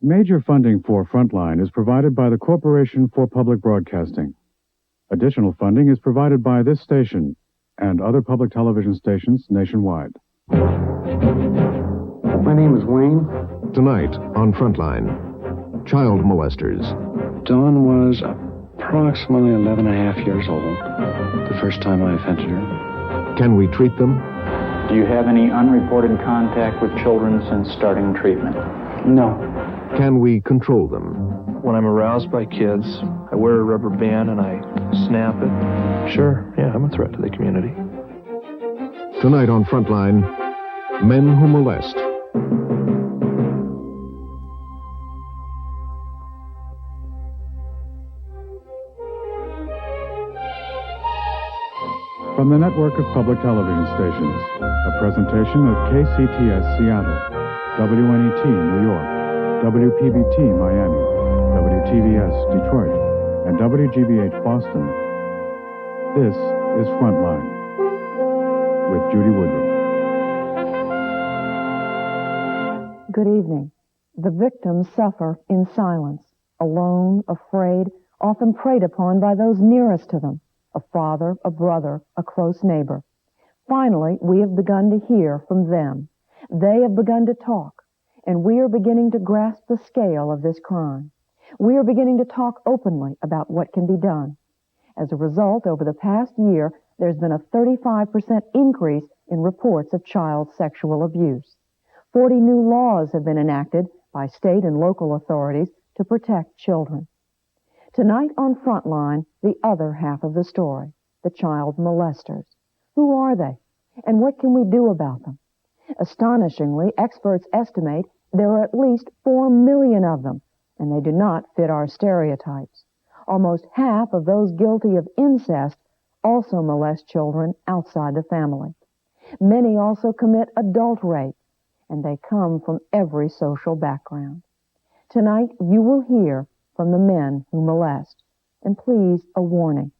Major funding for Frontline is provided by the Corporation for Public Broadcasting. Additional funding is provided by this station and other public television stations nationwide. My name is Wayne. Tonight on Frontline, child molesters. Dawn was approximately 11 and a half years old the first time I offended her. Can we treat them? Do you have any unreported contact with children since starting treatment? No. Can we control them? When I'm aroused by kids, I wear a rubber band and I snap it. Sure, yeah, I'm a threat to the community. Tonight on Frontline, men who molest. From the network of public television stations, a presentation of KCTS Seattle, WNET New York, WPBT Miami, WTVS Detroit, and WGBH Boston. This is Frontline with Judy Woodruff. Good evening. The victims suffer in silence, alone, afraid, often preyed upon by those nearest to them. A father, a brother, a close neighbor. Finally, we have begun to hear from them. They have begun to talk, and we are beginning to grasp the scale of this crime. We are beginning to talk openly about what can be done. As a result, over the past year, there's been a 35% increase in reports of child sexual abuse. 40 new laws have been enacted by state and local authorities to protect children. Tonight on Frontline, the other half of the story, the child molesters. Who are they? And what can we do about them? Astonishingly, experts estimate there are at least 4 million of them, and they do not fit our stereotypes. Almost half of those guilty of incest also molest children outside the family. Many also commit adult rape, and they come from every social background. Tonight, you will hear from the men who molest. And please, a warning.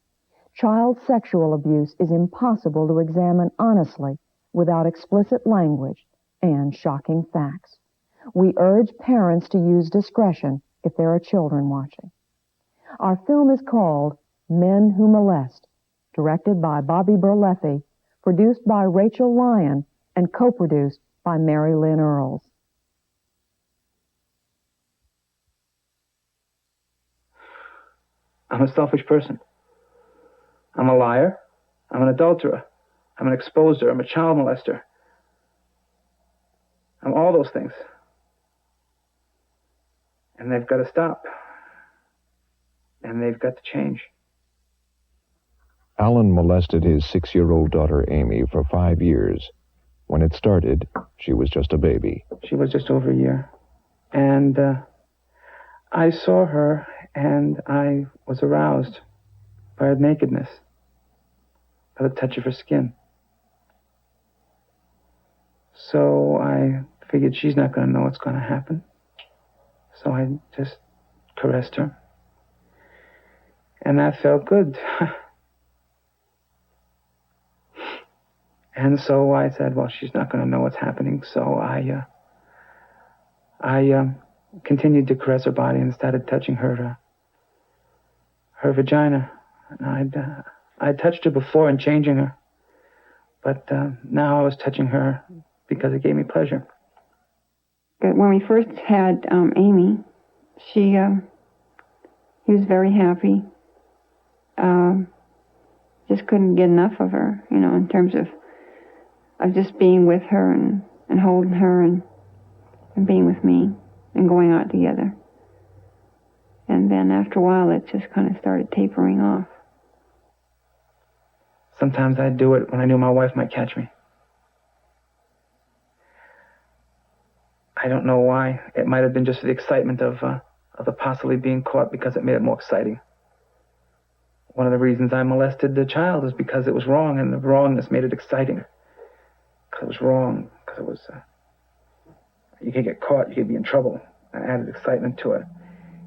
Child sexual abuse is impossible to examine honestly without explicit language and shocking facts. We urge parents to use discretion if there are children watching. Our film is called Men Who Molest, directed by Bobby Berleffi, produced by Rachel Lyon, and co-produced by Mary Lynn Earls. I'm a selfish person. I'm a liar. I'm an adulterer. I'm an exposer. I'm a child molester. I'm all those things. And they've got to stop. And they've got to change. Alan molested his 6-year-old daughter Amy for 5 years. When it started, she was just a baby. She was just over a year. And I saw her, and I was aroused by her nakedness, by the touch of her skin. So I figured she's not going to know what's going to happen. So I just caressed her. And that felt good. And so I said, well, she's not going to know what's happening. So I continued to caress her body and started touching her vagina. I'd touched her before in changing her, but now I was touching her because it gave me pleasure. But when we first had Amy, he was very happy. Just couldn't get enough of her, in terms of just being with her and holding her and being with me and going out together. And then after a while, it just kind of started tapering off. Sometimes I'd do it when I knew my wife might catch me. I don't know why. It might have been just the excitement of the possibly being caught, because it made it more exciting. One of the reasons I molested the child is because it was wrong, and the wrongness made it exciting. Because it was wrong, because it was... you could get caught, you could be in trouble. I added excitement to it.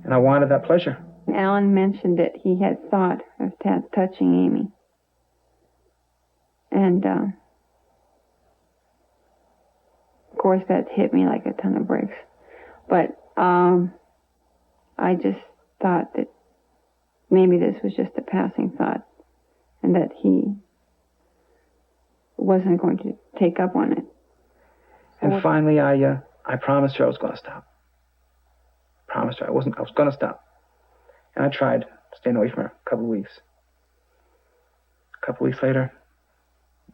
And I wanted that pleasure. Alan mentioned that he had thought of touching Amy. And, of course, that hit me like a ton of bricks. But I just thought that maybe this was just a passing thought and that he wasn't going to take up on it. And finally, I promised her I was going to stop. Promised her I was going to stop. And I tried staying away from her a couple of weeks. A couple of weeks later,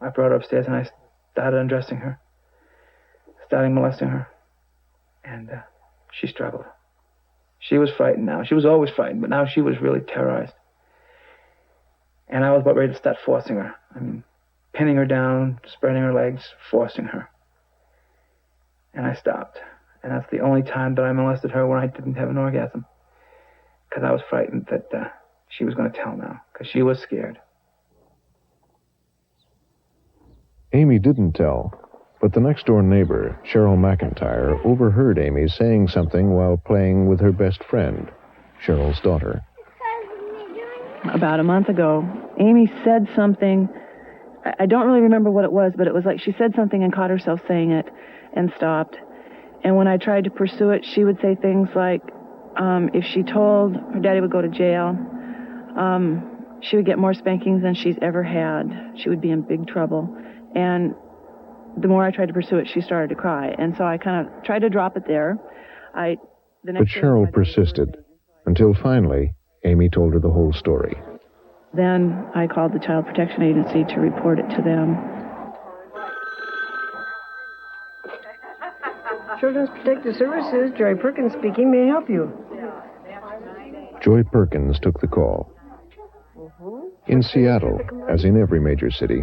I brought her upstairs and I started undressing her, starting molesting her. And she struggled. She was frightened now. She was always frightened, but now she was really terrorized. And I was about ready to start forcing her. I mean, pinning her down, spreading her legs, forcing her. And I stopped. And that's the only time that I molested her when I didn't have an orgasm. Because I was frightened that she was going to tell now, because she was scared. Amy didn't tell, but the next-door neighbor, Cheryl McIntyre, overheard Amy saying something while playing with her best friend, Cheryl's daughter. About a month ago, Amy said something. I don't really remember what it was, but it was like she said something and caught herself saying it and stopped. And when I tried to pursue it, she would say things like, if she told her daddy would go to jail, she would get more spankings than she's ever had. She would be in big trouble. And the more I tried to pursue it, she started to cry. And so I kind of tried to drop it there. But Cheryl persisted, until finally, Amy told her the whole story. Then I called the Child Protection Agency to report it to them. Children's Protective Services, Joy Perkins speaking. May I help you? Joy Perkins took the call. In Seattle, as in every major city,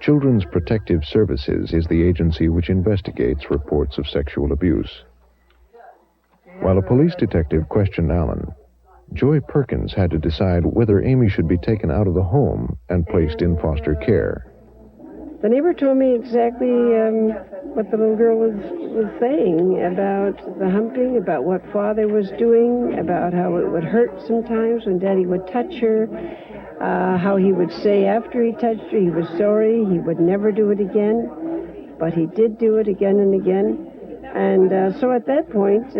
Children's Protective Services is the agency which investigates reports of sexual abuse. While a police detective questioned Alan, Joy Perkins had to decide whether Amy should be taken out of the home and placed in foster care. The neighbor told me exactly what the little girl was saying about the humping, about what father was doing, about how it would hurt sometimes when daddy would touch her, how he would say after he touched her he was sorry, he would never do it again, but he did do it again and again. And so at that point,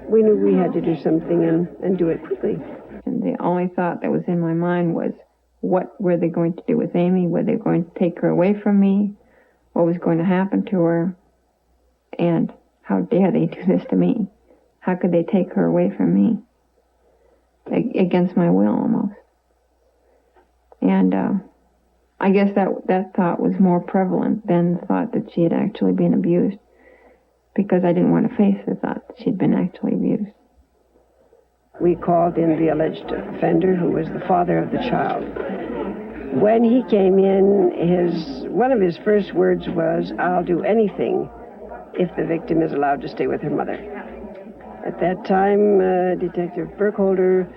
we knew we had to do something and do it quickly. And the only thought that was in my mind was, what were they going to do with Amy? Were they going to take her away from me? What was going to happen to her? And how dare they do this to me? How could they take her away from me? Against my will, almost. And I guess that thought was more prevalent than the thought that she had actually been abused, because I didn't want to face the thought that she'd been actually abused. We called in the alleged offender, who was the father of the child. When he came in, one of his first words was, "I'll do anything if the victim is allowed to stay with her mother." At that time, Detective Burkholder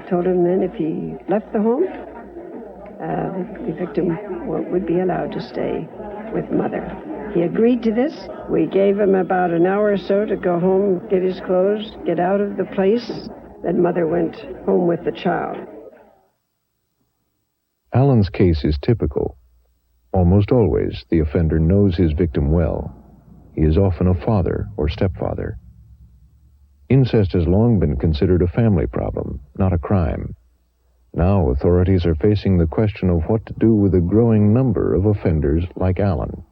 told him then if he left the home, the victim would be allowed to stay with mother. He agreed to this. We gave him about an hour or so to go home, get his clothes, get out of the place. Then mother went home with the child. Alan's case is typical. Almost always, the offender knows his victim well. He is often a father or stepfather. Incest has long been considered a family problem, not a crime. Now authorities are facing the question of what to do with a growing number of offenders like Alan.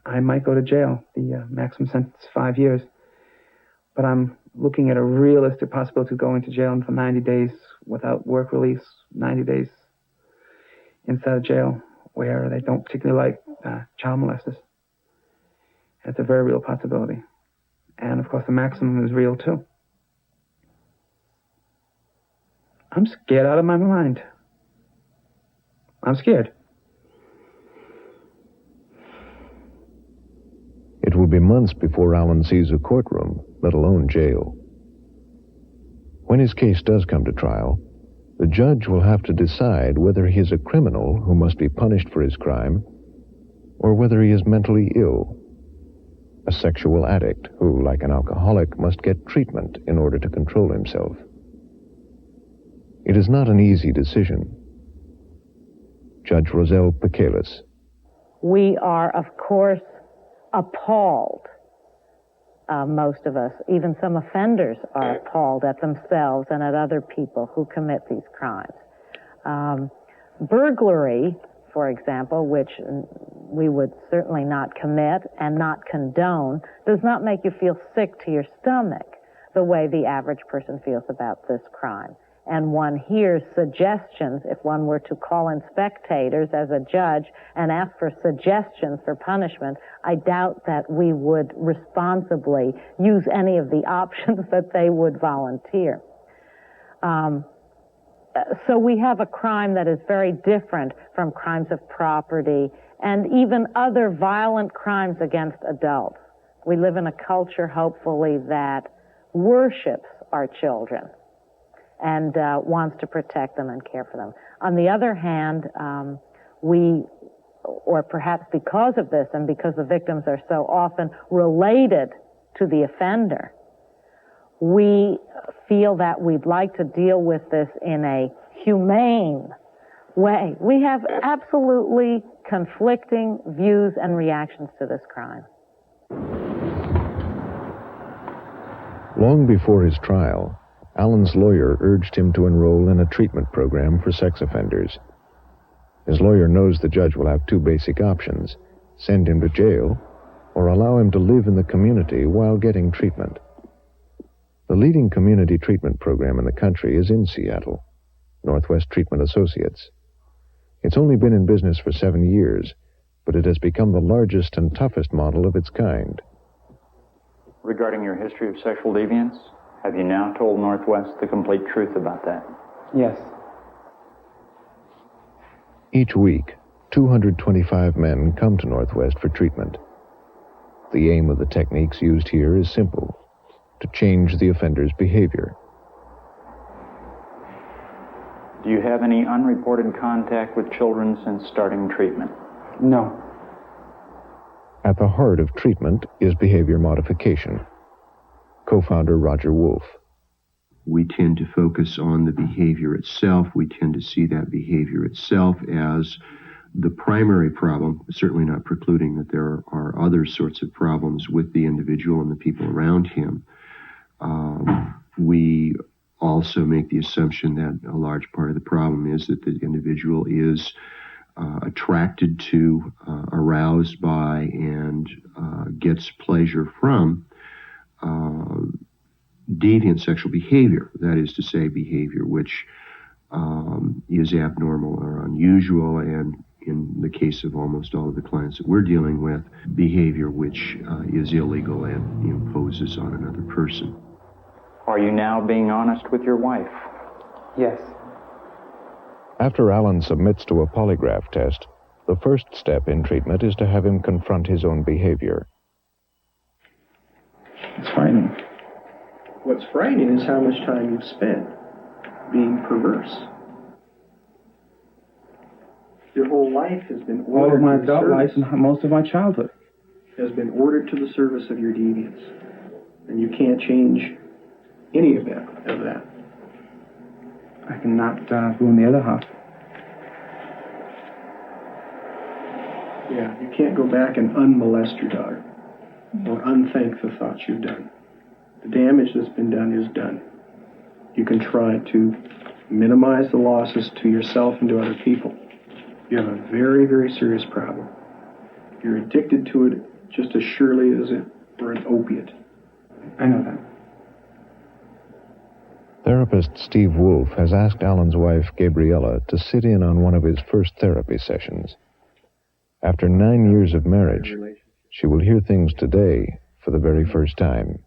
I might go to jail. The maximum sentence is 5 years. But I'm looking at a realistic possibility of going to jail for 90 days without work release, 90 days inside of jail where they don't particularly like child molesters. It's a very real possibility. And, of course, the maximum is real, too. I'm scared out of my mind. I'm scared. It will be months before Alan sees a courtroom, let alone jail. When his case does come to trial, the judge will have to decide whether he is a criminal who must be punished for his crime, or whether he is mentally ill, a sexual addict who, like an alcoholic, must get treatment in order to control himself. It is not an easy decision. Judge Roselle Pekelis. We are, of course, appalled most of us. Even some offenders are appalled at themselves and at other people who commit these crimes. Burglary, for example, which we would certainly not commit and not condone, does not make you feel sick to your stomach the way the average person feels about this crime. And one hears suggestions, if one were to call in spectators as a judge and ask for suggestions for punishment, I doubt that we would responsibly use any of the options that they would volunteer. So we have a crime that is very different from crimes of property and even other violent crimes against adults. We live in a culture, hopefully, that worships our children and wants to protect them and care for them. On the other hand, we, or perhaps because of this and because the victims are so often related to the offender, we feel that we'd like to deal with this in a humane way. We have absolutely conflicting views and reactions to this crime. Long before his trial, Alan's lawyer urged him to enroll in a treatment program for sex offenders. His lawyer knows the judge will have two basic options: send him to jail or allow him to live in the community while getting treatment. The leading community treatment program in the country is in Seattle, Northwest Treatment Associates. It's only been in business for 7 years, but it has become the largest and toughest model of its kind. Regarding your history of sexual deviance, have you now told Northwest the complete truth about that? Yes. Each week, 225 men come to Northwest for treatment. The aim of the techniques used here is simple: to change the offender's behavior. Do you have any unreported contact with children since starting treatment? No. At the heart of treatment is behavior modification. Co-founder Roger Wolf. We tend to focus on the behavior itself. We tend to see that behavior itself as the primary problem, certainly not precluding that there are other sorts of problems with the individual and the people around him. We also make the assumption that a large part of the problem is that the individual is attracted to, aroused by, and gets pleasure from deviant sexual behavior. That is to say, behavior which is abnormal or unusual, and in the case of almost all of the clients that we're dealing with, behavior which is illegal and imposes on another person. Are you now being honest with your wife? Yes. After Alan submits to a polygraph test, the first step in treatment is to have him confront his own behavior. It's frightening. What's frightening is how much time you've spent being perverse. Your whole life has been ordered. All of my adult life and most of my childhood has been ordered to the service of your deviance. And you can't change any of that. I cannot ruin the other half. Yeah, you can't go back and unmolest your daughter or unthank the thoughts you've done. The damage that's been done is done. You can try to minimize the losses to yourself and to other people. You have a very, very serious problem. You're addicted to it just as surely as it were an opiate. I know that. Therapist Steve Wolf has asked Alan's wife, Gabriella, to sit in on one of his first therapy sessions. After 9 years of marriage, she will hear things today for the very first time.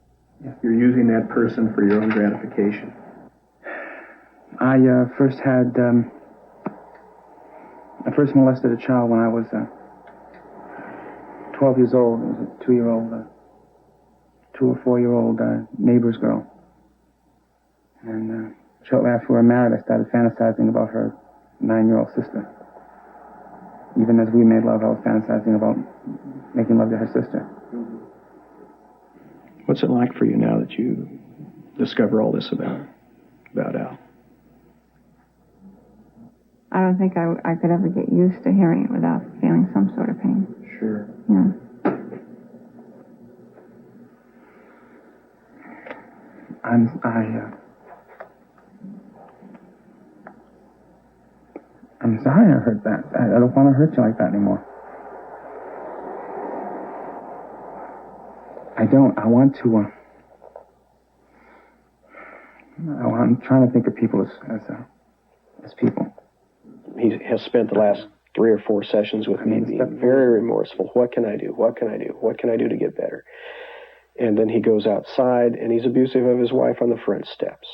You're using that person for your own gratification. I first molested a child when I was 12 years old. It was a 2 or 4-year-old neighbor's girl. And shortly after we were married, I started fantasizing about her 9-year-old sister. Even as we made love, I was fantasizing about making love to her sister. What's it like for you now that you discover all this about Al? I don't think I could ever get used to hearing it without feeling some sort of pain. Sure. Yeah. I'm sorry I heard that. I don't want to hurt you like that anymore. I don't. I want to. I'm trying to think of people as people. He has spent the last 3 or 4 sessions with me being very remorseful. What can I do? What can I do? What can I do to get better? And then he goes outside and he's abusive of his wife on the front steps,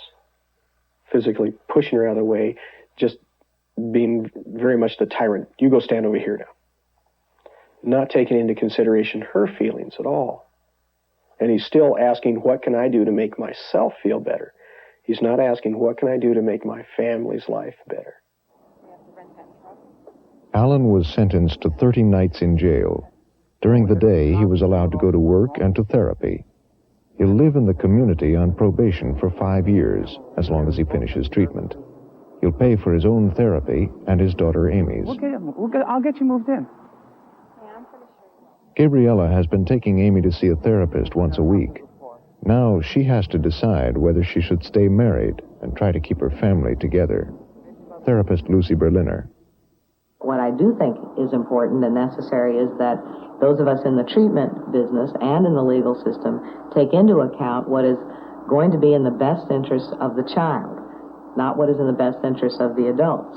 physically pushing her out of the way, just being very much the tyrant. You go stand over here now. Not taking into consideration her feelings at all. And he's still asking, what can I do to make myself feel better? He's not asking, what can I do to make my family's life better? Alan was sentenced to 30 nights in jail. During the day, he was allowed to go to work and to therapy. He'll live in the community on probation for 5 years, as long as he finishes treatment. He'll pay for his own therapy and his daughter Amy's. I'll get you moved in. Gabriella has been taking Amy to see a therapist once a week. Now she has to decide whether she should stay married and try to keep her family together. Therapist Lucy Berliner. What I do think is important and necessary is that those of us in the treatment business and in the legal system take into account what is going to be in the best interest of the child, not what is in the best interest of the adults.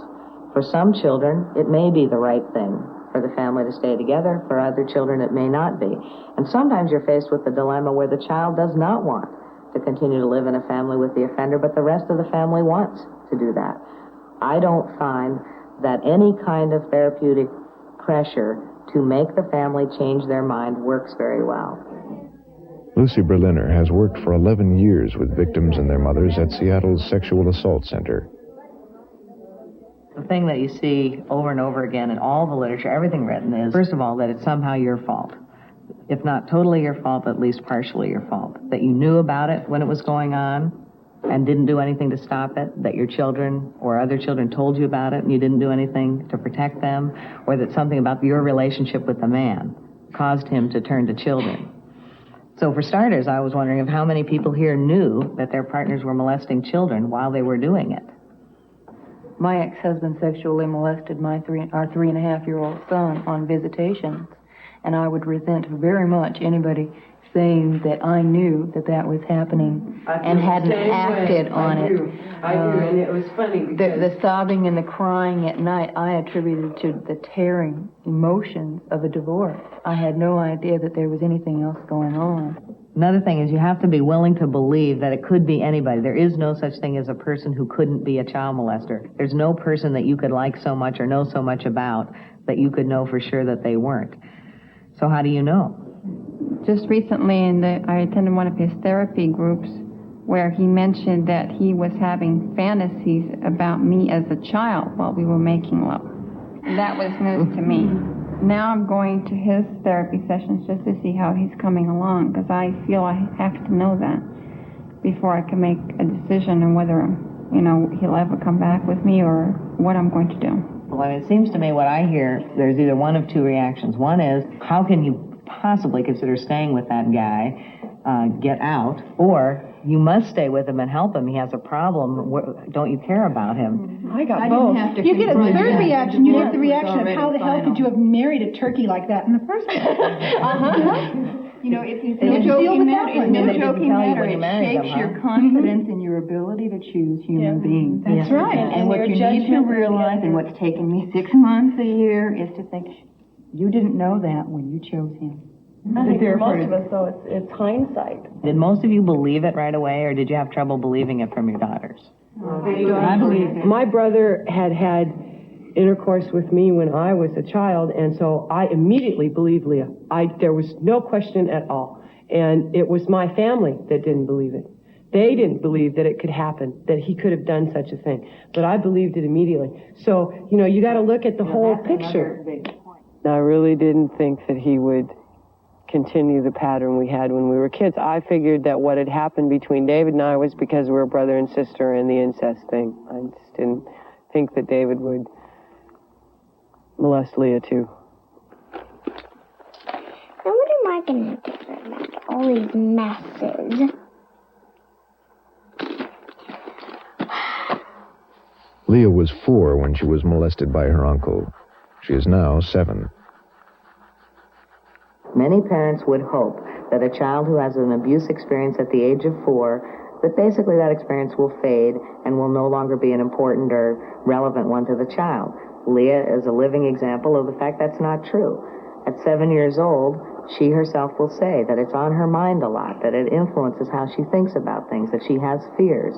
For some children, it may be the right thing for the family to stay together. For other children, it may not be. And sometimes you're faced with the dilemma where the child does not want to continue to live in a family with the offender, but the rest of the family wants to do that. I don't find that any kind of therapeutic pressure to make the family change their mind works very well. Lucy Berliner has worked for 11 years with victims and their mothers at Seattle's Sexual Assault Center. The thing that you see over and over again in all the literature, everything written, is, first of all, that it's somehow your fault. If not totally your fault, at least partially your fault. That you knew about it when it was going on and didn't do anything to stop it, that your children or other children told you about it and you didn't do anything to protect them, or that something about your relationship with the man caused him to turn to children. So for starters, I was wondering if how many people here knew that their partners were molesting children while they were doing it. My ex-husband sexually molested our 3.5-year-old son on visitations, and I would resent very much anybody saying that I knew that that was happening and hadn't acted on it. I do, and it was funny because the sobbing and the crying at night I attributed to the tearing emotions of a divorce. I had no idea that there was anything else going on. Another thing is you have to be willing to believe that it could be anybody. There is no such thing as a person who couldn't be a child molester. There's no person that you could like so much or know so much about that you could know for sure that they weren't. So how do you know? Just recently, I attended one of his therapy groups where he mentioned that he was having fantasies about me as a child while we were making love. That was news to me. Now I'm going to his therapy sessions just to see how he's coming along, because I feel I have to know that before I can make a decision on whether, he'll ever come back with me or what I'm going to do. Well, it seems to me what I hear, there's either one of two reactions. One is, how can you possibly consider staying with that guy, get out, or you must stay with him and help him. He has a problem. Don't you care about him? I got both. You get a third reaction. You get the reaction of how the hell could you have married a turkey like that in the first place? It's no joking matter. It shapes your confidence in your ability to choose human beings. That's right. And what you need to realize, and what's taken me 6 months, a year, is to think, you didn't know that when you chose him. I think for most of us, though, it's hindsight. Did most of you believe it right away, or did you have trouble believing it from your daughters? I believe it. My brother had intercourse with me when I was a child, and so I immediately believed Leah. There was no question at all. And it was my family that didn't believe it. They didn't believe that it could happen, that he could have done such a thing. But I believed it immediately. So, you got to look at the whole picture. I really didn't think that he would continue the pattern we had when we were kids. I figured that what had happened between David and I was because we were brother and sister and the incest thing. I just didn't think that David would molest Leah too. Now what am I going to do about all these messes? Leah was 4 when she was molested by her uncle. She is now 7. Many parents would hope that a child who has an abuse experience at the age of 4, that basically that experience will fade and will no longer be an important or relevant one to the child. Leah is a living example of the fact that's not true. At 7 years old, she herself will say that it's on her mind a lot, that it influences how she thinks about things, that she has fears.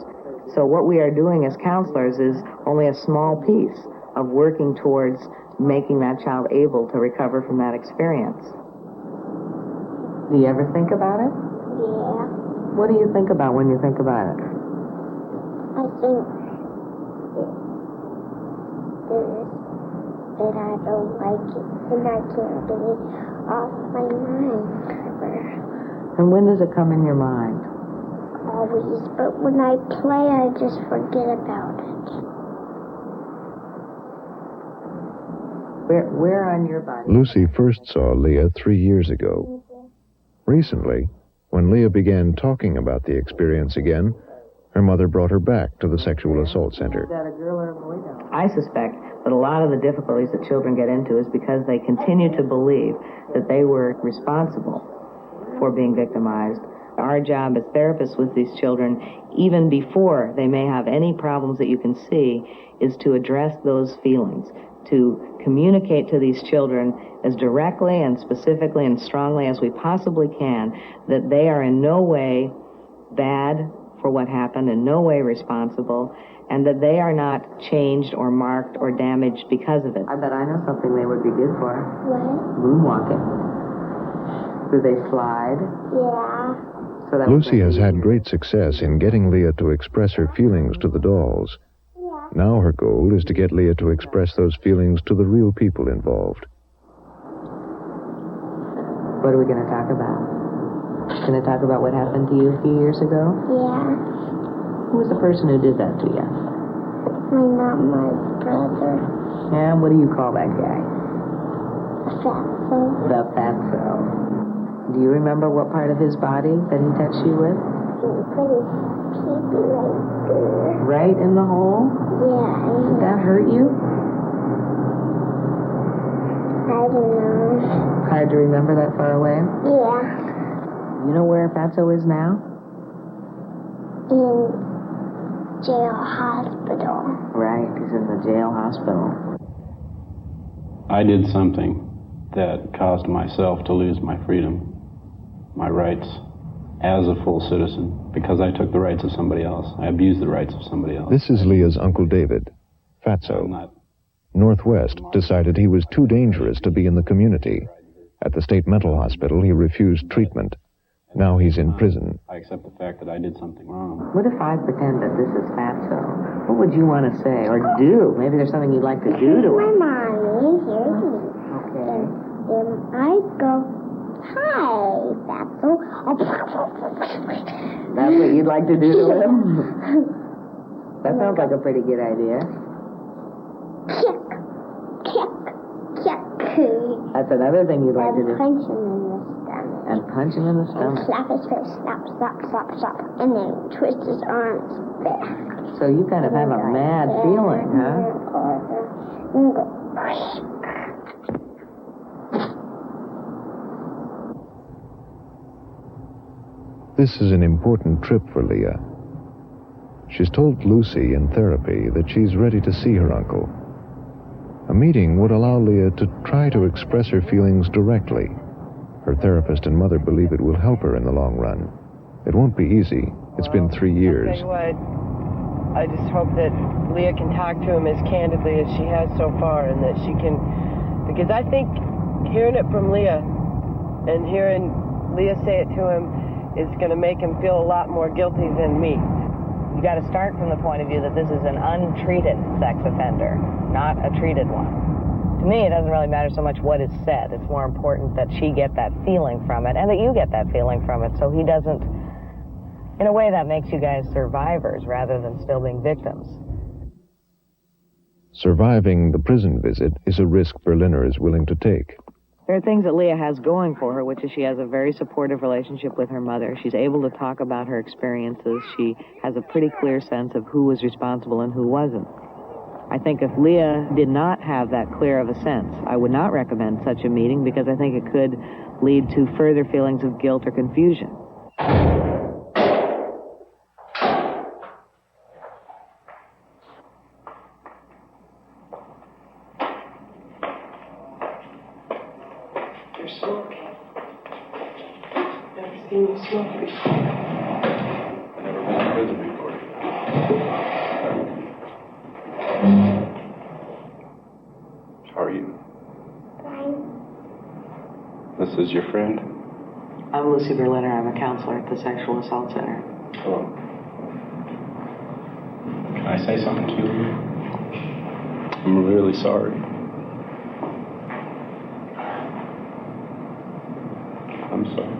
So what we are doing as counselors is only a small piece of working towards making that child able to recover from that experience. Do you ever think about it? Yeah. What do you think about when you think about it? I think that I don't like it, and I can't get it off my mind ever. And when does it come in your mind? Always, but when I play, I just forget about it. Where on your body? Lucy first saw Leah 3 years ago. Recently, when Leah began talking about the experience again, her mother brought her back to the sexual assault center. Is that a girl or a boy? I suspect that a lot of the difficulties that children get into is because they continue to believe that they were responsible for being victimized. Our job as therapists with these children, even before they may have any problems that you can see, is to address those feelings, to communicate to these children as directly and specifically and strongly as we possibly can that they are in no way bad for what happened, in no way responsible, and that they are not changed or marked or damaged because of it. I bet I know something they would be good for. What? Moonwalking. Do they slide? Yeah. So that Lucy has had great success in getting Leah to express her feelings to the dolls. Now her goal is to get Leah to express those feelings to the real people involved. What are we going to talk about? Going to talk about what happened to you a few years ago? Yeah. Who was the person who did that to you? My brother. And what do you call that guy? The fatso. The fatso. Do you remember what part of his body that he touched you with? He put his pee-pee right there. Right in the hole? Yeah. Did that hurt you? I don't know. Hard to remember that far away? Yeah. You know where Fatso is now? In jail hospital. Right, he's in the jail hospital. I did something that caused myself to lose my freedom, my rights as a full citizen, because I took the rights of somebody else. I abused the rights of somebody else. This is Leah's Uncle David, Fatso. Northwest decided he was too dangerous to be in the community. At the state mental hospital, he refused treatment. Now he's in prison. I accept the fact that I did something wrong. What if I pretend that this is Fatso? What would you want to say or do? Maybe there's something you'd like to do to him. My mommy, here's me. Okay. Then I go, hi, Fatso. That's what you'd like to do to him? That sounds like a pretty good idea. Kick, kick, kick. That's another thing you'd like to do. Punch him in the stomach. And punch him in the And stomach. slap his face, slap, slap, slap, slap. And then twist his arms back. So you kind of have a mad feeling, huh? And go, This is an important trip for Leah. She's told Lucy in therapy that she's ready to see her uncle. A meeting would allow Leah to try to express her feelings directly. Her therapist and mother believe it will help her in the long run. It won't be easy. It's been 3 years. I'll tell you what, I just hope that Leah can talk to him as candidly as she has so far, and that she can, because I think hearing it from Leah and hearing Leah say it to him is going to make him feel a lot more guilty than me. You got to start from the point of view that this is an untreated sex offender, not a treated one. To me, it doesn't really matter so much what is said. It's more important that she get that feeling from it and that you get that feeling from it, so he doesn't... In a way, that makes you guys survivors rather than still being victims. Surviving the prison visit is a risk Berliner is willing to take. There are things that Leah has going for her, which is she has a very supportive relationship with her mother. She's able to talk about her experiences. She has a pretty clear sense of who was responsible and who wasn't. I think if Leah did not have that clear of a sense, I would not recommend such a meeting because I think it could lead to further feelings of guilt or confusion. You're smoking. Never seen you smoke before. I've never been in prison before. How are you? This is your friend? I'm Lucy Berliner. I'm a counselor at the Sexual Assault Center. Hello. Can I say something to you? I'm really sorry. I'm sorry.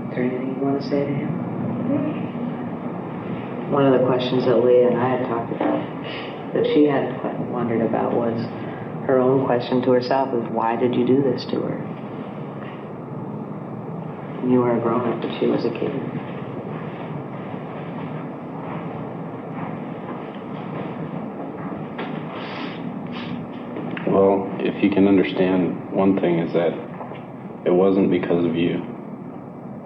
Is there anything you want to say to him? One of the questions that Leah and I had talked about, that she had wondered about, was her own question to herself is, why did you do this to her? You were a grown-up, but she was a kid. Well, if you can understand, one thing is that it wasn't because of you.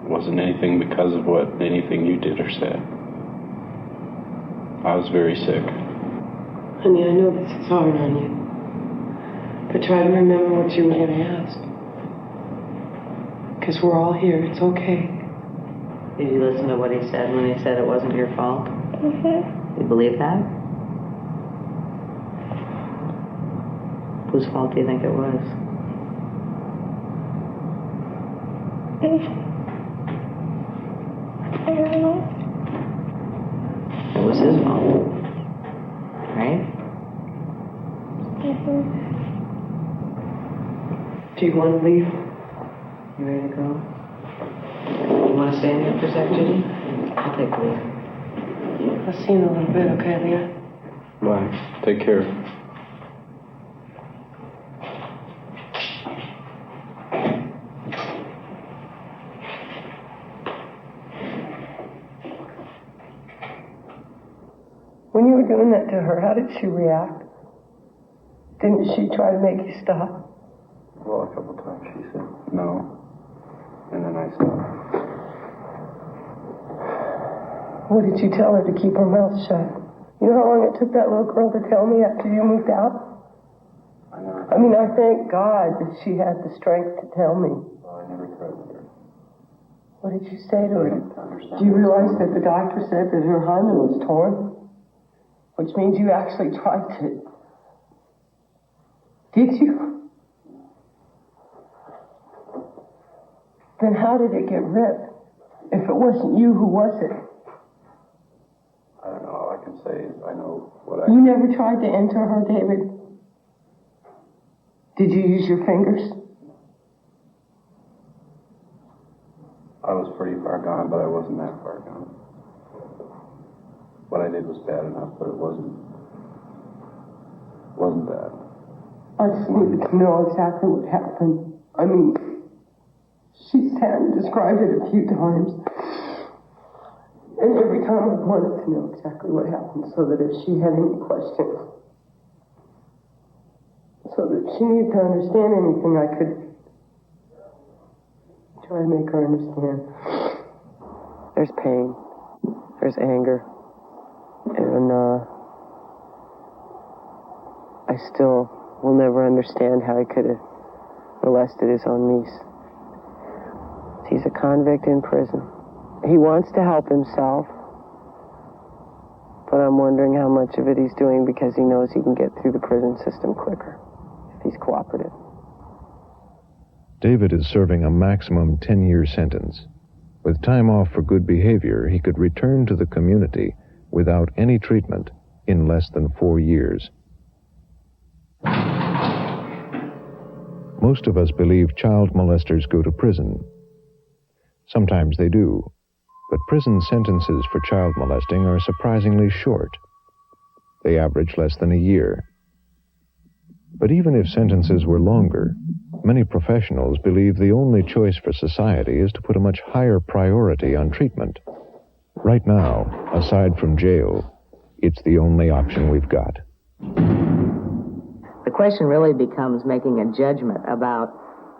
It wasn't anything because of anything you did or said. I was very sick. Honey, I know this is hard on you. But try to remember what you were going to ask. Because we're all here. It's okay. Did you listen to what he said when he said it wasn't your fault? Mm-hmm. You believe that? Whose fault do you think it was? I don't know. It was his fault. Right? Mm-hmm. Do you want to leave? You ready to go? You want to stay in here for a sec, Judy? I'll take the lead. I'll see you in a little bit, okay, Leah? Bye. Take care. When you were doing that to her, how did she react? Didn't she try to make you stop? Well, a couple times she said no, and then I stopped. What did you tell her to keep her mouth shut? You know how long it took that little girl to tell me after you moved out? I mean, I thank God that she had the strength to tell me. Well, I never threatened her. What did you say to her? Do you realize that the doctor said that her hymen was torn? Which means you actually tried to. Did you? Then how did it get ripped? If it wasn't you, who was it? I don't know. All I can say is I know what I... You never tried to enter her, David? Did you use your fingers? I was pretty far gone, but I wasn't that far gone. What I did was bad enough, but it wasn't bad. I just needed to know exactly what happened. I mean, she sat and described it a few times. And every time I wanted to know exactly what happened so that if she had any questions, so that she needed to understand anything, I could try to make her understand. There's pain. There's anger. And I still will never understand how he could have molested his own niece. He's a convict in prison. He wants to help himself, but I'm wondering how much of it he's doing because he knows he can get through the prison system quicker if he's cooperative. David is serving a maximum 10-year sentence. With time off for good behavior, he could return to the community without any treatment in less than 4 years. Most of us believe child molesters go to prison. Sometimes they do, but prison sentences for child molesting are surprisingly short. They average less than a year. But even if sentences were longer, many professionals believe the only choice for society is to put a much higher priority on treatment. Right now, aside from jail, It's the only option we've got. The question really becomes making a judgment about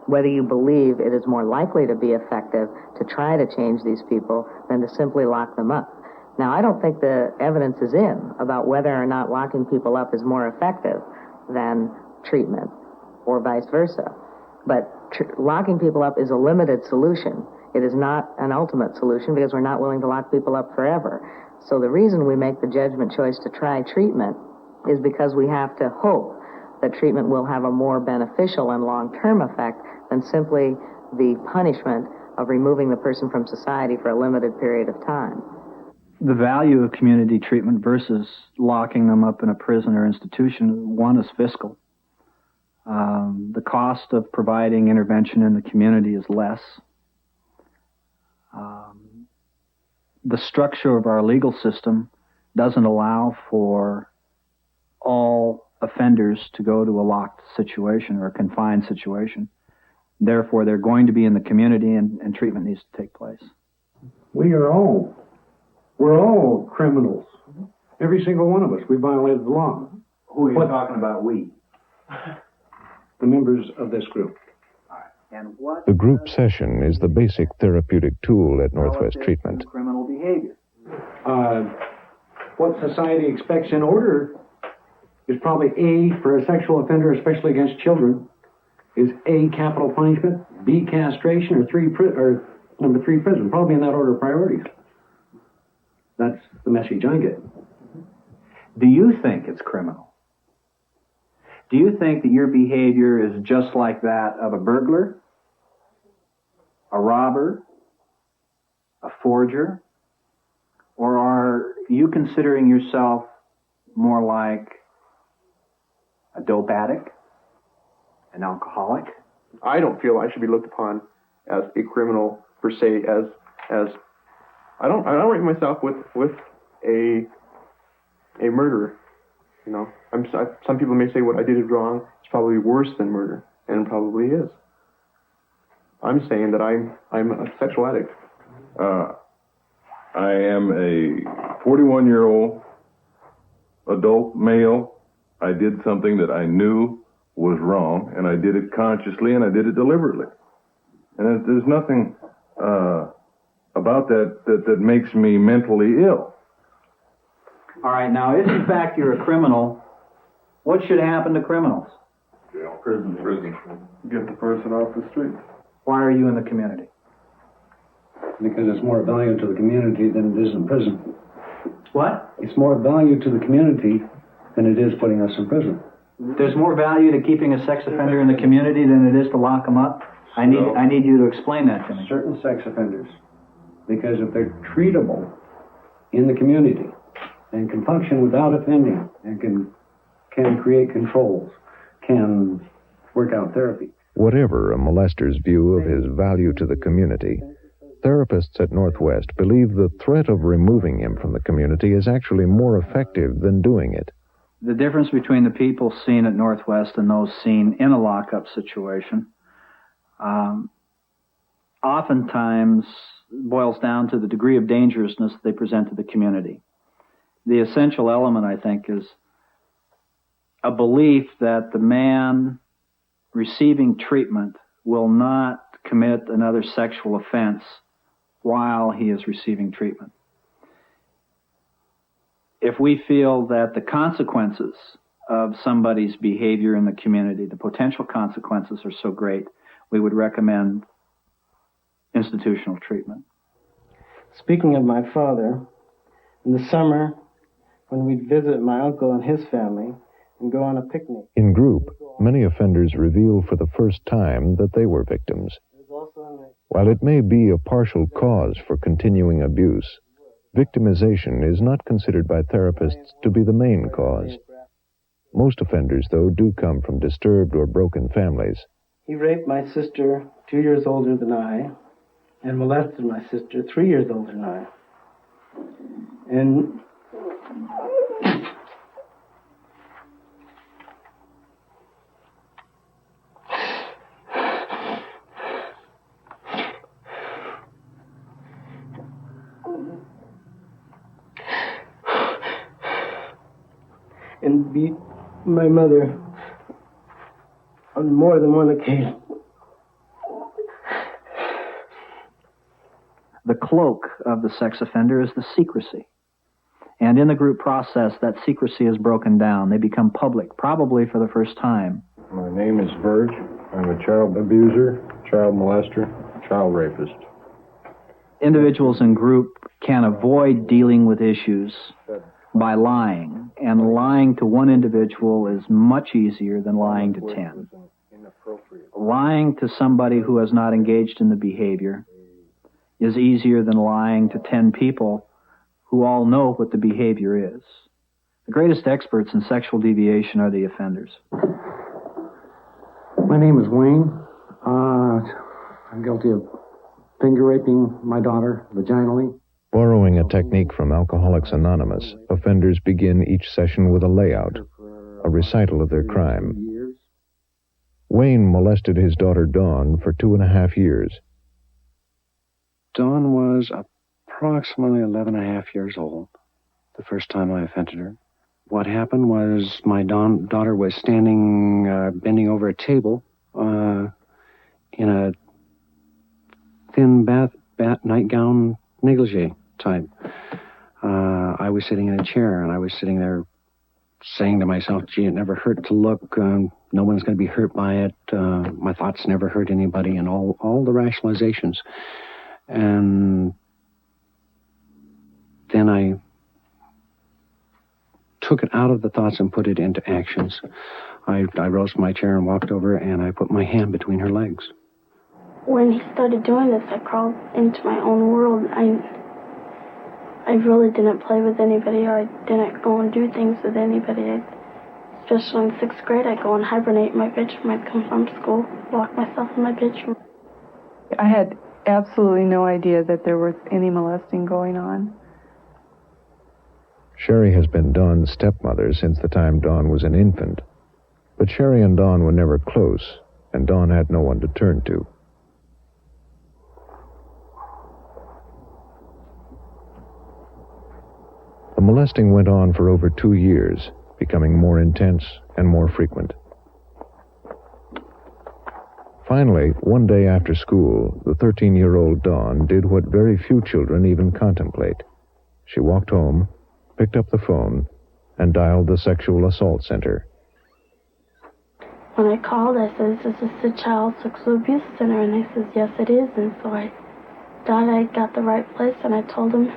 whether you believe it is more likely to be effective to try to change these people than to simply lock them up. Now, I don't think the evidence is in about whether or not locking people up is more effective than treatment or vice versa. But locking people up is a limited solution. It is not an ultimate solution because we're not willing to lock people up forever. So the reason we make the judgment choice to try treatment is because we have to hope that treatment will have a more beneficial and long-term effect than simply the punishment of removing the person from society for a limited period of time. The value of community treatment versus locking them up in a prison or institution, one is fiscal. The cost of providing intervention in the community is less. The structure of our legal system doesn't allow for all offenders to go to a locked situation or a confined situation. Therefore, they're going to be in the community and treatment needs to take place. We're all criminals. Every single one of us. We violated the law. Who are you talking about, we? The members of this group. And what The group session is the basic therapeutic tool at Northwest Treatment. criminal behavior? What society expects in order is probably A, for a sexual offender, especially against children, is A, capital punishment, B, castration, or number 3, prison. Probably in that order of priorities. That's the message I get. Do you think it's criminal? Do you think that your behavior is just like that of a burglar, a robber, a forger? Or are you considering yourself more like a dope addict, an alcoholic? I don't feel I should be looked upon as a criminal per se. As I don't rate myself with a murderer. You know, some people may say what I did is wrong. It's probably worse than murder, and it probably is. I'm saying that I'm a sexual addict. I am a 41-year-old adult male. I did something that I knew was wrong, and I did it consciously, and I did it deliberately. And there's nothing about that makes me mentally ill. All right, now, if in fact you're a criminal, what should happen to criminals? Jail. Prison. Get the person off the street. Why are you in the community? Because it's more value to the community than it is in prison. What? It's more value to the community than it is putting us in prison. There's more value to keeping a sex offender in the community than it is to lock them up? I need you to explain that to me. Certain sex offenders, because if they're treatable in the community and can function without offending and can create controls, can work out therapy. Whatever a molester's view of his value to the community, therapists at Northwest believe the threat of removing him from the community is actually more effective than doing it. The difference between the people seen at Northwest and those seen in a lockup situation oftentimes boils down to the degree of dangerousness they present to the community. The essential element, I think, is a belief that the man receiving treatment will not commit another sexual offense while he is receiving treatment. If we feel that the consequences of somebody's behavior in the community, the potential consequences are so great, we would recommend institutional treatment. Speaking of my father, in the summer, when we'd visit my uncle and his family and go on a picnic. In group, many offenders reveal for the first time that they were victims. While it may be a partial cause for continuing abuse, victimization is not considered by therapists to be the main cause. Most offenders, though, do come from disturbed or broken families. He raped my sister, 2 years older than I, and molested my sister, 3 years older than I. And and beat my mother on more than one occasion. The cloak of the sex offender is the secrecy. And in the group process, that secrecy is broken down. They become public, probably for the first time. My name is Verge. I'm a child abuser, child molester, child rapist. Individuals in group can avoid dealing with issues by lying. And lying to one individual is much easier than lying to 10. Lying to somebody who has not engaged in the behavior is easier than lying to 10 people who all know what the behavior is. The greatest experts in sexual deviation are the offenders. My name is Wayne. I'm guilty of finger raping my daughter vaginally. Borrowing a technique from Alcoholics Anonymous, offenders begin each session with a layout, a recital of their crime. Wayne molested his daughter Dawn for 2.5 years. Dawn was approximately 11 and a half years old the first time I offended her. What happened was my daughter was standing, bending over a table in a thin nightgown negligee type. I was sitting in a chair, and I was sitting there saying to myself, gee, it never hurt to look. No one's going to be hurt by it. My thoughts never hurt anybody, and all the rationalizations. And then I took it out of the thoughts and put it into actions. I rose from my chair and walked over, and I put my hand between her legs. When he started doing this, I crawled into my own world. I really didn't play with anybody, or I didn't go and do things with anybody. Especially in 6th grade, I'd go and hibernate in my bedroom. I'd come from school, lock myself in my bedroom. I had absolutely no idea that there was any molesting going on. Sherry has been Dawn's stepmother since the time Dawn was an infant. But Sherry and Dawn were never close, and Dawn had no one to turn to. The molesting went on for over 2 years, becoming more intense and more frequent. Finally, one day after school, the 13-year-old Dawn did what very few children even contemplate. She walked home, picked up the phone, and dialed the sexual assault center. When I called, I said, is this the child sexual abuse center? And they said, yes, it is. And so I thought I got the right place, and I told them.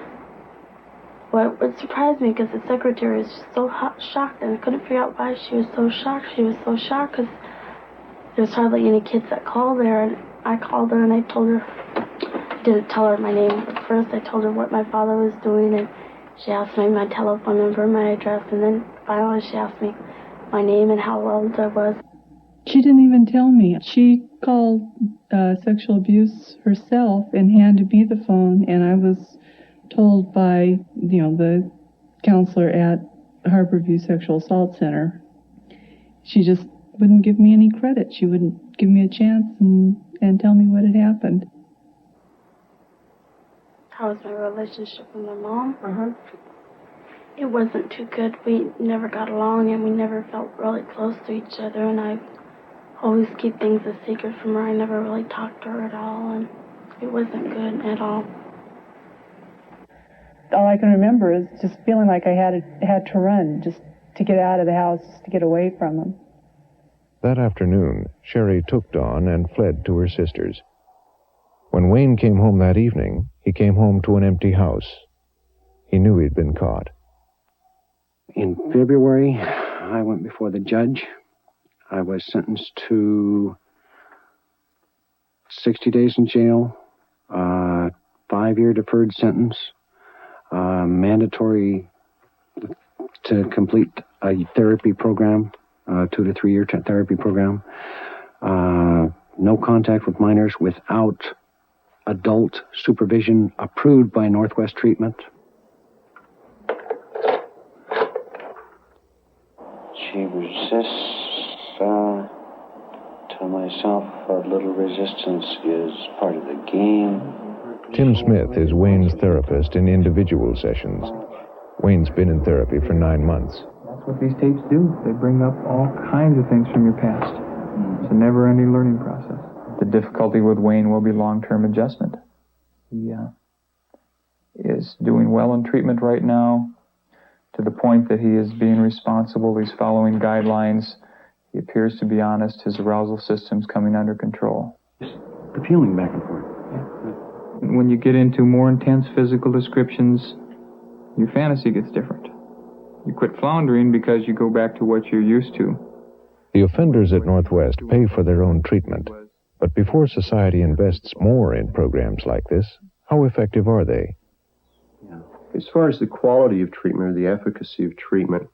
What surprised me, because the secretary was so shocked, and I couldn't figure out why she was so shocked. She was so shocked because there was hardly any kids that called there, and I called her, and I told her, I didn't tell her my name at first. I told her what my father was doing, and she asked me my telephone number, my address, and then finally she asked me my name and how old I was. She didn't even tell me. She called sexual abuse herself and handed me the phone, and I was told by, the counselor at Harborview Sexual Assault Center. She just wouldn't give me any credit. She wouldn't give me a chance and tell me what had happened. How was my relationship with my mom? It wasn't too good. We never got along, and we never felt really close to each other, and I always keep things a secret from her. I never really talked to her at all, and it wasn't good at all. All I can remember is just feeling like I had to run, just to get out of the house, to get away from him. That afternoon, Sherry took Dawn and fled to her sister's. When Wayne came home that evening, he came home to an empty house. He knew he'd been caught. In February, I went before the judge. I was sentenced to 60 days in jail, 5-year deferred sentence, mandatory to complete a therapy program, 2 to 3 year therapy program, no contact with minors without adult supervision approved by Northwest Treatment. She resists. Tell myself a little resistance is part of the game. Tim Smith is Wayne's therapist in individual sessions. Wayne's been in therapy for 9 months. That's what these tapes do. They bring up all kinds of things from your past. It's a never-ending learning process. The difficulty with Wayne will be long-term adjustment. He is doing well in treatment right now, to the point that he is being responsible. He's following guidelines. He appears to be honest. His arousal system's coming under control. The feeling back and forth. When you get into more intense physical descriptions, your fantasy gets different. You quit floundering because you go back to what you're used to. The offenders at Northwest pay for their own treatment. But before society invests more in programs like this, how effective are they? As far as the quality of treatment or the efficacy of treatment,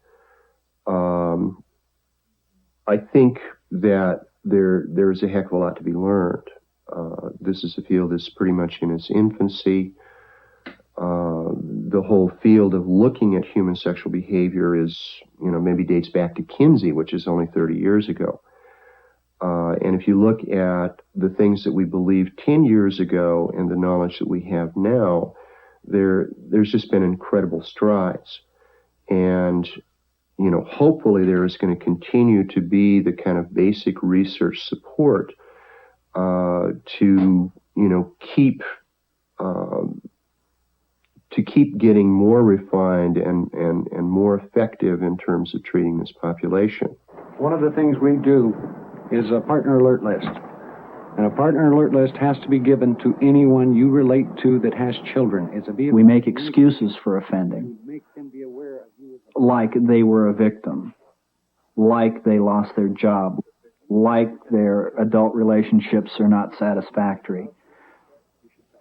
I think that there's a heck of a lot to be learned. This is a field that's pretty much in its infancy. The whole field of looking at human sexual behavior maybe dates back to Kinsey, which is only 30 years ago. And if you look at the things that we believed 10 years ago and the knowledge that we have now, there's just been incredible strides. And, hopefully there is going to continue to be the kind of basic research support to keep getting more refined and more effective in terms of treating this population. One of the things we do is a partner alert list. And a partner alert list has to be given to anyone you relate to that has children. We make excuses for offending, like they were a victim, like they lost their job, like their adult relationships are not satisfactory,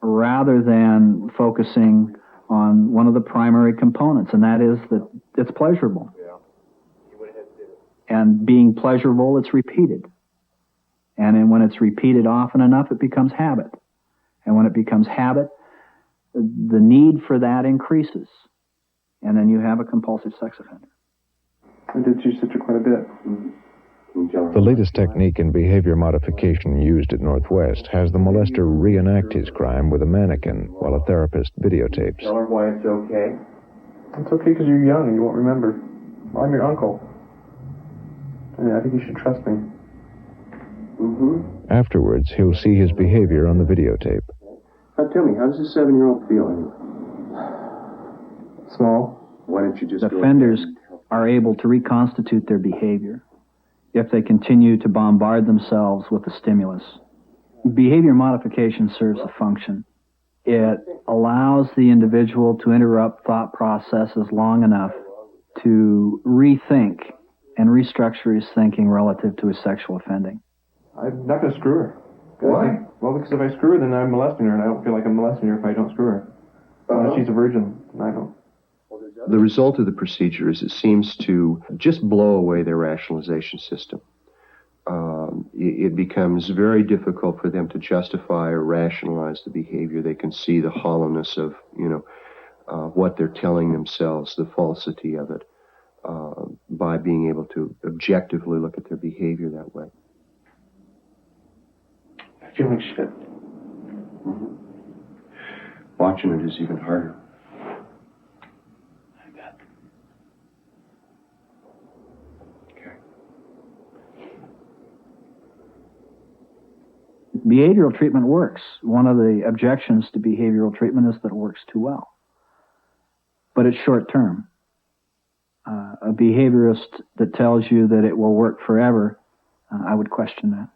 rather than focusing on one of the primary components, and that is that it's pleasurable. And being pleasurable, it's repeated. And then when it's repeated often enough, it becomes habit. And when it becomes habit, the need for that increases. And then you have a compulsive sex offender. I did see Sister quite a bit. The latest technique in behavior modification used at Northwest has the molester reenact his crime with a mannequin while a therapist videotapes. Tell her why it's okay. It's okay because you're young and you won't remember. I'm your uncle. I think you should trust me. Afterwards, he'll see his behavior on the videotape. Now tell me, how does a 7-year-old feel anyway? Small. Why don't you just Offenders are able to reconstitute their behavior if they continue to bombard themselves with the stimulus. Behavior modification serves a function. It allows the individual to interrupt thought processes long enough to rethink and restructure his thinking relative to his sexual offending. I'm not going to screw her. Why? Well, because if I screw her, then I'm molesting her, and I don't feel like I'm molesting her if I don't screw her. She's a virgin, and I don't. The result of the procedure is it seems to just blow away their rationalization system. It becomes very difficult for them to justify or rationalize the behavior. They can see the hollowness of, what they're telling themselves, the falsity of it, by being able to objectively look at their behavior that way. I feel like shit. Watching it is even harder. Behavioral treatment works. One of the objections to behavioral treatment is that it works too well. But it's short term. A behaviorist that tells you that it will work forever, I would question that.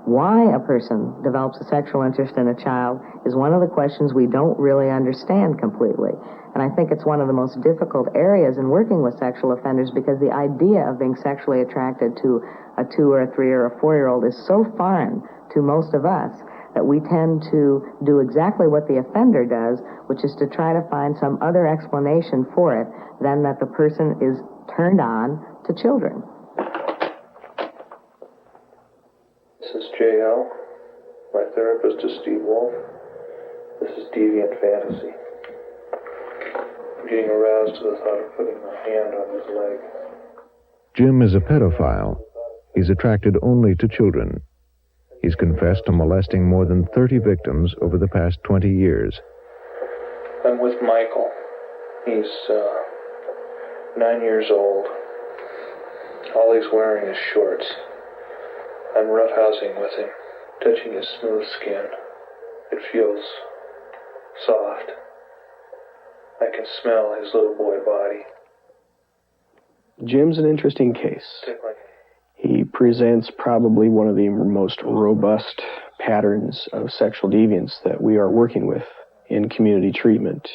Why a person develops a sexual interest in a child is one of the questions we don't really understand completely. And I think it's one of the most difficult areas in working with sexual offenders, because the idea of being sexually attracted to a 2 or a 3 or a 4-year-old is so foreign to most of us that we tend to do exactly what the offender does, which is to try to find some other explanation for it than that the person is turned on to children. This is J.L. My therapist is Steve Wolf. This is Deviant Fantasy. I'm getting aroused to the thought of putting my hand on his leg. Jim is a pedophile. He's attracted only to children. He's confessed to molesting more than 30 victims over the past 20 years. I'm with Michael. He's 9 years old. All he's wearing is shorts. I'm roughhousing with him, touching his smooth skin. It feels soft. I can smell his little boy body. Jim's an interesting case. He presents probably one of the most robust patterns of sexual deviance that we are working with in community treatment.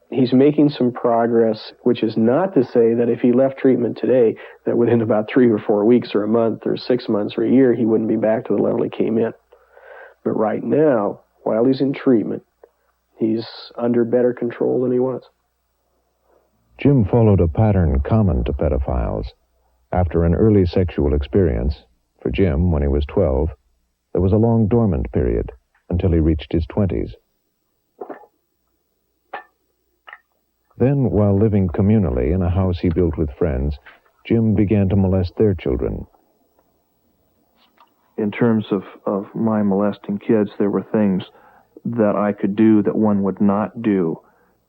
He's making some progress, which is not to say that if he left treatment today, that within about 3 or 4 weeks or a month or 6 months or a year, he wouldn't be back to the level he came in. But right now, while he's in treatment, he's under better control than he was. Jim followed a pattern common to pedophiles. After an early sexual experience, for Jim, when he was 12, there was a long dormant period until he reached his 20s. Then, while living communally in a house he built with friends, Jim began to molest their children. In terms of my molesting kids, there were things that I could do that one would not do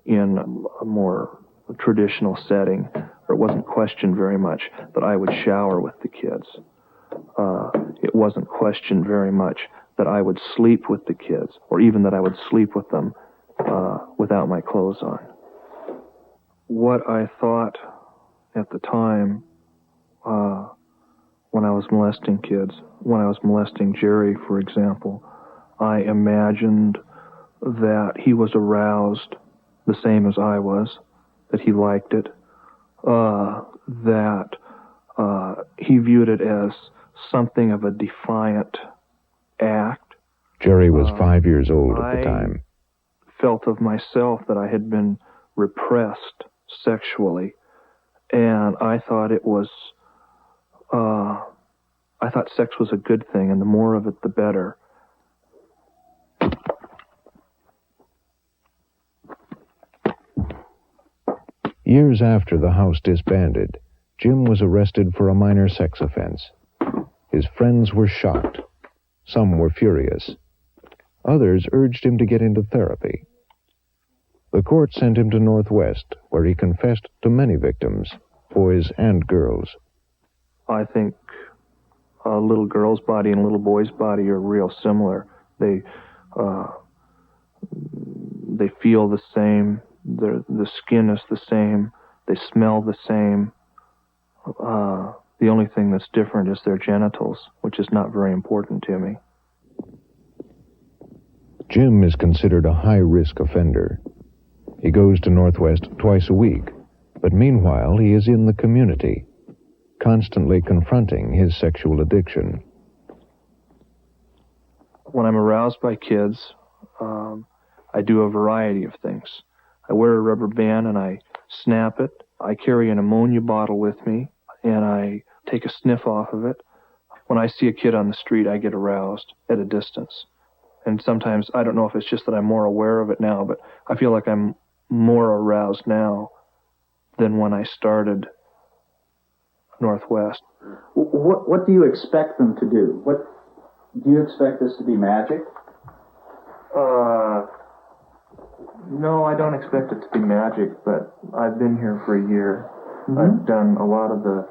in a more traditional setting, or it wasn't questioned very much that I would shower with the kids. It wasn't questioned very much that I would sleep with the kids, or even that I would sleep with them without my clothes on. What I thought at the time when I was molesting kids, when I was molesting Jerry, for example, I imagined that he was aroused the same as I was, that he liked it, that he viewed it as something of a defiant act. Jerry was 5 years old at the time. I felt of myself that I had been repressed sexually, and I thought it was, I thought sex was a good thing, and the more of it, the better. Years after the house disbanded, Jim was arrested for a minor sex offense. His friends were shocked. Some were furious. Others urged him to get into therapy. The court sent him to Northwest, where he confessed to many victims, boys and girls. I think a little girl's body and a little boy's body are real similar. They feel the same. The skin is the same. They smell the same. The only thing that's different is their genitals, which is not very important to me. Jim is considered a high-risk offender. He goes to Northwest twice a week, but meanwhile he is in the community, constantly confronting his sexual addiction. When I'm aroused by kids, I do a variety of things. I wear a rubber band and I snap it. I carry an ammonia bottle with me and I take a sniff off of it. When I see a kid on the street, I get aroused at a distance. And sometimes, I don't know if it's just that I'm more aware of it now, but I feel like I'm more aroused now than when I started Northwest. What do you expect them to do? What do you expect this to be magic? No, I don't expect it to be magic, but I've been here for a year. Mm-hmm. I've done a lot of the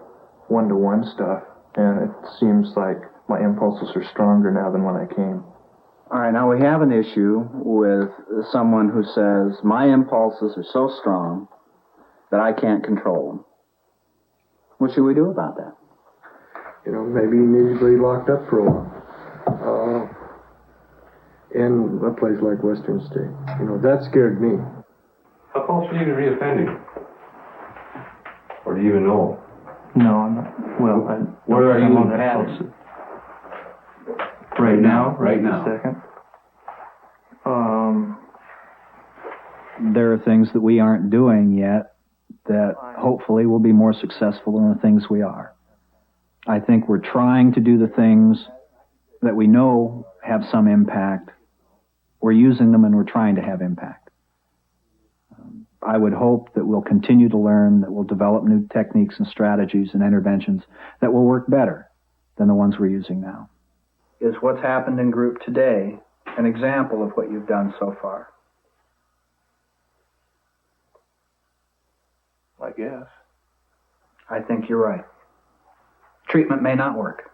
one-to-one stuff, and it seems like my impulses are stronger now than when I came. All right, now we have an issue with someone who says, my impulses are so strong that I can't control them. What should we do about that? You know, maybe he needs to be locked up for a while. In a place like Western State. You know, that scared me. How close are you to reoffending? Or do you even know? No, I'm not. Well, where are you on that pattern? Right now? Right now. Second. There are things that we aren't doing yet that hopefully will be more successful than the things we are. I think we're trying to do the things that we know have some impact. We're using them and we're trying to have impact. I would hope that we'll continue to learn, that we'll develop new techniques and strategies and interventions that will work better than the ones we're using now. Is what's happened in group today an example of what you've done so far? I guess. I think you're right. Treatment may not work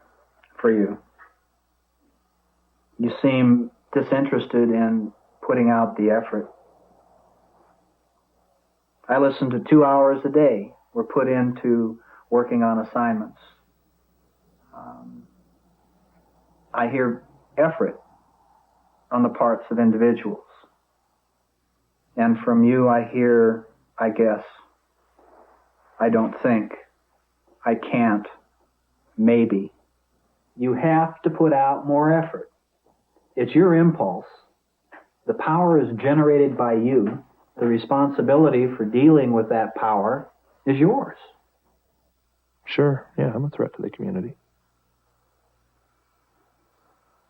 for you. You seem disinterested in putting out the effort. I listen to 2 hours a day were put into working on assignments. I hear effort on the parts of individuals. And from you I hear, I guess, I don't think, I can't, maybe. You have to put out more effort. It's your impulse. The power is generated by you. The responsibility for dealing with that power is yours. Sure, yeah, I'm a threat to the community.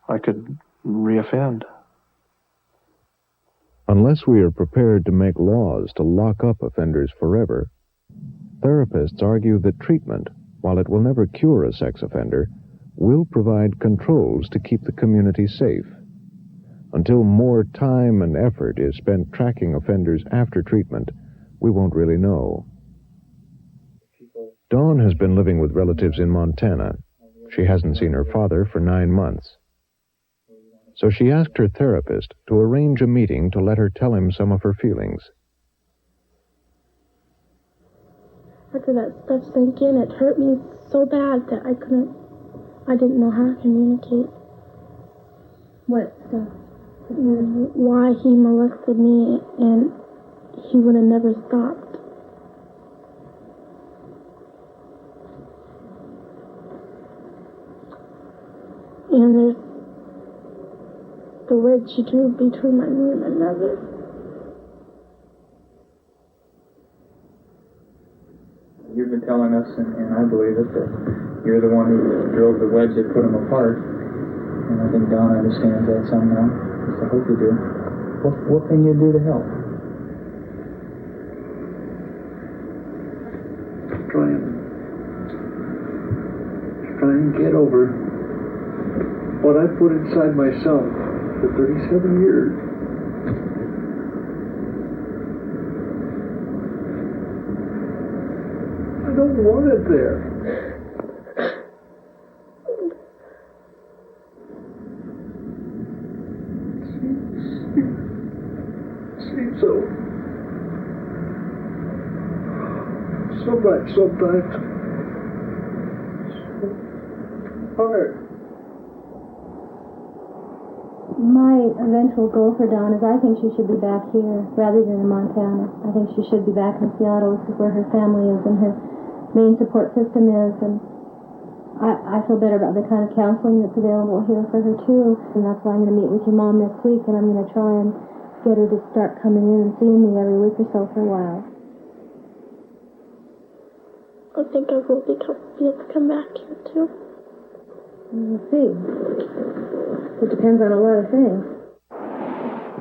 I could reoffend. Unless we are prepared to make laws to lock up offenders forever, therapists argue that treatment, while it will never cure a sex offender, will provide controls to keep the community safe. Until more time and effort is spent tracking offenders after treatment, we won't really know. Dawn has been living with relatives in Montana. She hasn't seen her father for 9 months. So she asked her therapist to arrange a meeting to let her tell him some of her feelings. After that stuff sank in, it hurt me so bad that I didn't know how to communicate. What stuff? Why he molested me, and he would have never stopped. And there's the wedge she drew between me and my mother. You've been telling us, and I believe it, that you're the one who drove the wedge that put them apart. And I think Don understands that somehow. I hope you do. What can you do to help? Try and get over what I put inside myself for 37 years. I don't want it there. Seems so much sometimes. So hard. My eventual goal for Dawn is I think she should be back here rather than in Montana. I think she should be back in Seattle, which is where her family is and her main support system is. And I feel better about the kind of counseling that's available here for her too. And that's why I'm going to meet with your mom next week, and I'm going to try and get her to start coming in and seeing me every week or so for a while. I think I will be able to come back here too. We'll see. It depends on a lot of things.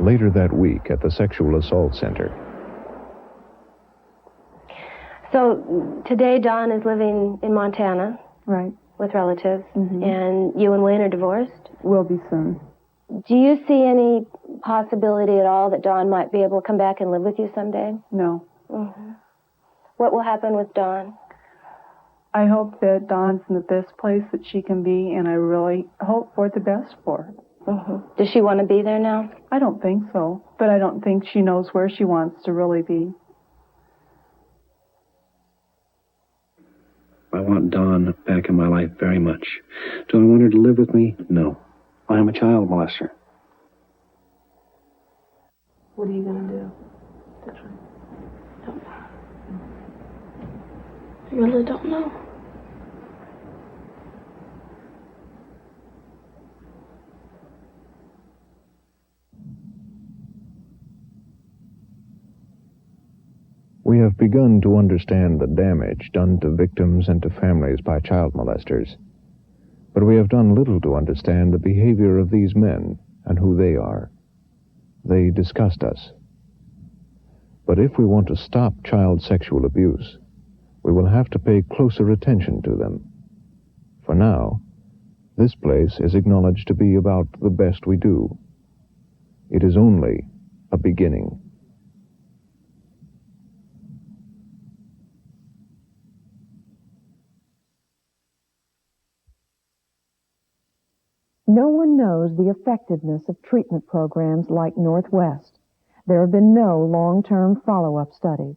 Later that week at the Sexual Assault Center. So today Dawn is living in Montana. Right. With relatives. Mm-hmm. And you and Wayne are divorced? Will be soon. Do you see any possibility at all that Dawn might be able to come back and live with you someday? No. Mm-hmm. What will happen with Dawn? I hope that Dawn's in the best place that she can be, and I really hope for the best for her. Mm-hmm. Does she want to be there now? I don't think so, but I don't think she knows where she wants to really be. I want Dawn back in my life very much. Do I want her to live with me? No. I am a child molester. What are you going to do? I really don't know. We have begun to understand the damage done to victims and to families by child molesters. But we have done little to understand the behavior of these men and who they are. They disgust us. But if we want to stop child sexual abuse, we will have to pay closer attention to them. For now, this place is acknowledged to be about the best we do. It is only a beginning. No one knows the effectiveness of treatment programs like Northwest. There have been no long-term follow-up studies.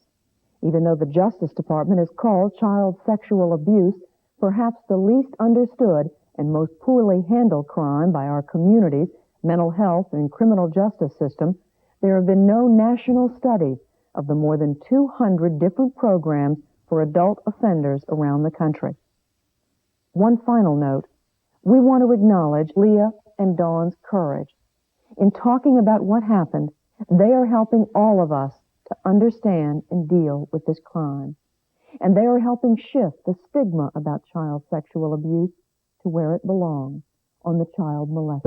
Even though the Justice Department has called child sexual abuse perhaps the least understood and most poorly handled crime by our communities, mental health, and criminal justice system, there have been no national studies of the more than 200 different programs for adult offenders around the country. One final note. We want to acknowledge Leah and Dawn's courage. In talking about what happened, they are helping all of us to understand and deal with this crime. And they are helping shift the stigma about child sexual abuse to where it belongs, on the child molester.